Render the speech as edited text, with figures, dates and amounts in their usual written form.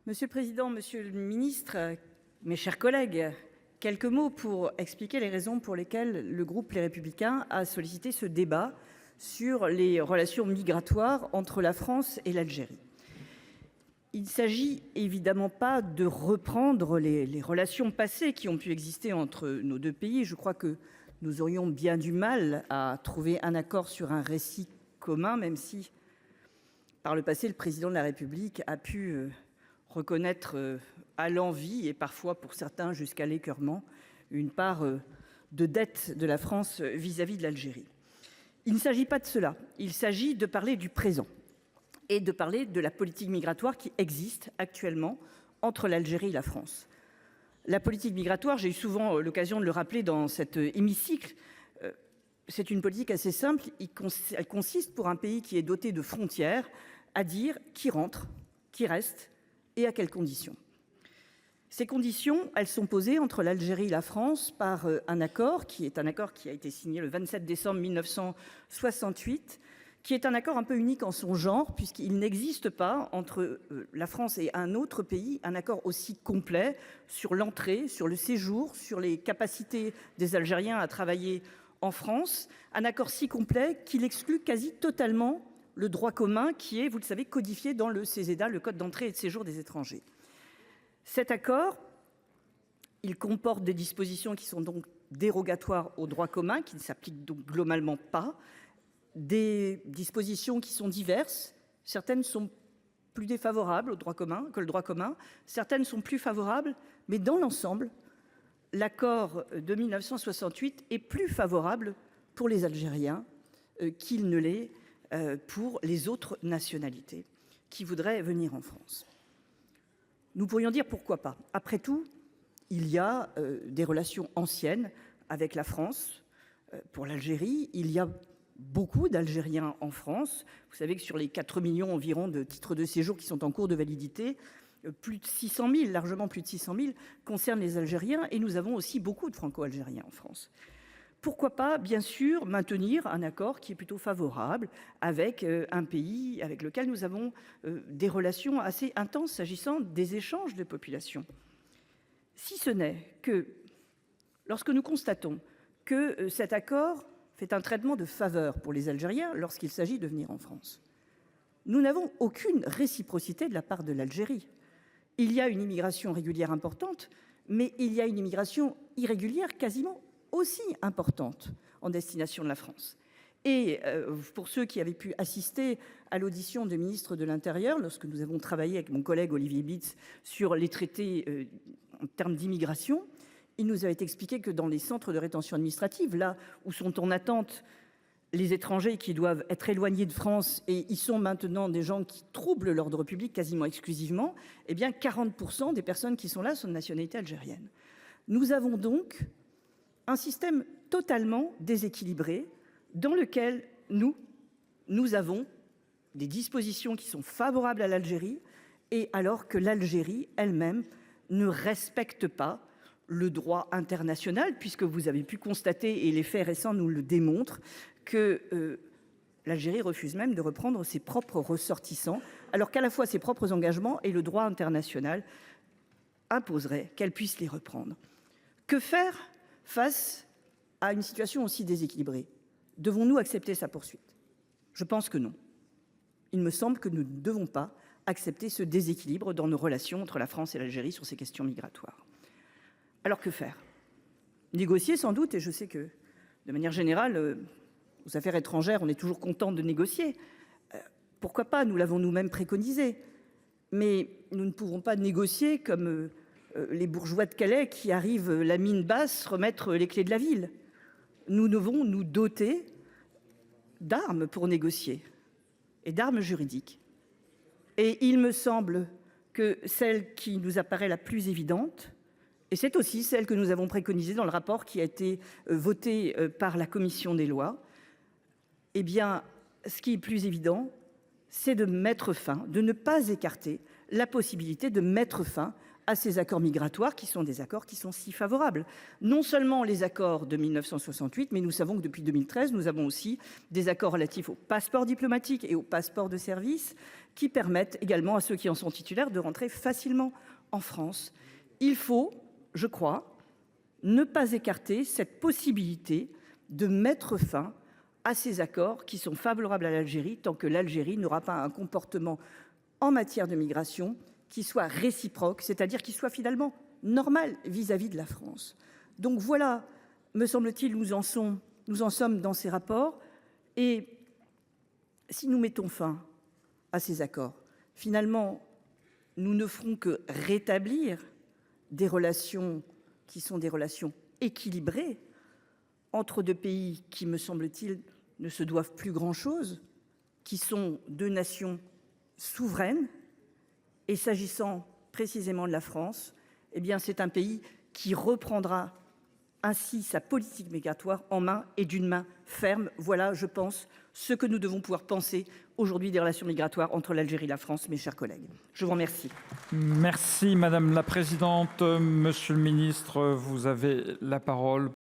Monsieur le président, monsieur le ministre, mes chers collègues, quelques mots pour expliquer les raisons pour lesquelles le groupe Les Républicains a sollicité ce débat sur les relations migratoires entre la France et l'Algérie. Il ne s'agit évidemment pas de reprendre les relations passées qui ont pu exister entre nos deux pays. Je crois que nous aurions bien du mal à trouver un accord sur un récit commun, même si, par le passé, le président de la République a pu reconnaître à l'envi et parfois pour certains jusqu'à l'écœurement une part de dette de la France vis-à-vis de l'Algérie. Il ne s'agit pas de cela, il s'agit de parler du présent et de parler de la politique migratoire qui existe actuellement entre l'Algérie et la France. La politique migratoire, j'ai eu souvent l'occasion de le rappeler dans cet hémicycle, c'est une politique assez simple. Elle consiste pour un pays qui est doté de frontières à dire qui rentre, qui reste et à quelles conditions. Ces conditions, elles sont posées entre l'Algérie et la France par un accord qui a été signé le 27 décembre 1968, qui est un accord un peu unique en son genre, puisqu'il n'existe pas entre la France et un autre pays un accord aussi complet sur l'entrée, sur le séjour, sur les capacités des Algériens à travailler en France, un accord si complet qu'il exclut quasi totalement le droit commun qui est, vous le savez, codifié dans le CESEDA, le Code d'entrée et de séjour des étrangers. Cet accord, il comporte des dispositions qui sont donc dérogatoires au droit commun, qui ne s'appliquent donc globalement pas, des dispositions qui sont diverses. Certaines sont plus défavorables au droit commun que le droit commun, certaines sont plus favorables, mais dans l'ensemble, l'accord de 1968 est plus favorable pour les Algériens qu'il ne l'est pour les autres nationalités qui voudraient venir en France. Nous pourrions dire pourquoi pas. Après tout, il y a des relations anciennes avec la France. Pour l'Algérie, il y a beaucoup d'Algériens en France. Vous savez que sur les 4 millions environ de titres de séjour qui sont en cours de validité, plus de 600 000, largement plus de 600 000, concernent les Algériens, et nous avons aussi beaucoup de Franco-Algériens en France. Pourquoi pas, bien sûr, maintenir un accord qui est plutôt favorable avec un pays avec lequel nous avons des relations assez intenses s'agissant des échanges de population. Si ce n'est que lorsque nous constatons que cet accord fait un traitement de faveur pour les Algériens lorsqu'il s'agit de venir en France, nous n'avons aucune réciprocité de la part de l'Algérie. Il y a une immigration régulière importante, mais il y a une immigration irrégulière quasiment aussi importante en destination de la France. Et pour ceux qui avaient pu assister à l'audition du ministre de l'Intérieur, lorsque nous avons travaillé avec mon collègue Olivier Bitz sur les traités en termes d'immigration, il nous avait expliqué que dans les centres de rétention administrative, là où sont en attente les étrangers qui doivent être éloignés de France, et ils sont maintenant des gens qui troublent l'ordre public quasiment exclusivement, eh bien 40% des personnes qui sont là sont de nationalité algérienne. Nous avons donc un système totalement déséquilibré dans lequel nous avons des dispositions qui sont favorables à l'Algérie, et alors que l'Algérie elle-même ne respecte pas le droit international, puisque vous avez pu constater, et les faits récents nous le démontrent, que l'Algérie refuse même de reprendre ses propres ressortissants, alors qu'à la fois ses propres engagements et le droit international imposeraient qu'elle puisse les reprendre. Que faire face à une situation aussi déséquilibrée? Devons-nous accepter sa poursuite? Je pense que non. Il me semble que nous ne devons pas accepter ce déséquilibre dans nos relations entre la France et l'Algérie sur ces questions migratoires. Alors que faire? Négocier sans doute, et je sais que de manière générale, aux affaires étrangères, on est toujours content de négocier. Pourquoi pas? Nous l'avons nous-mêmes préconisé. Mais nous ne pouvons pas négocier comme les bourgeois de Calais qui arrivent la mine basse remettre les clés de la ville. Nous devons nous doter d'armes pour négocier, et d'armes juridiques. Et il me semble que celle qui nous apparaît la plus évidente, et c'est aussi celle que nous avons préconisée dans le rapport qui a été voté par la commission des lois, eh bien, ce qui est plus évident, c'est de mettre fin, de ne pas écarter la possibilité de mettre fin à ces accords migratoires qui sont des accords qui sont si favorables. Non seulement les accords de 1968, mais nous savons que depuis 2013, nous avons aussi des accords relatifs au passeport diplomatique et au passeport de service qui permettent également à ceux qui en sont titulaires de rentrer facilement en France. Il faut, je crois, ne pas écarter cette possibilité de mettre fin à ces accords qui sont favorables à l'Algérie tant que l'Algérie n'aura pas un comportement en matière de migration qui soit réciproque, c'est-à-dire qui soit finalement normal vis-à-vis de la France. Donc voilà, me semble-t-il, nous en sommes dans ces rapports. Et si nous mettons fin à ces accords, finalement, nous ne ferons que rétablir des relations qui sont des relations équilibrées entre deux pays qui, me semble-t-il, ne se doivent plus grand-chose, qui sont deux nations souveraines. Et s'agissant précisément de la France, eh bien c'est un pays qui reprendra ainsi sa politique migratoire en main et d'une main ferme. Voilà, je pense, ce que nous devons pouvoir penser aujourd'hui des relations migratoires entre l'Algérie et la France, mes chers collègues. Je vous remercie. Merci Madame la Présidente. Monsieur le Ministre, vous avez la parole.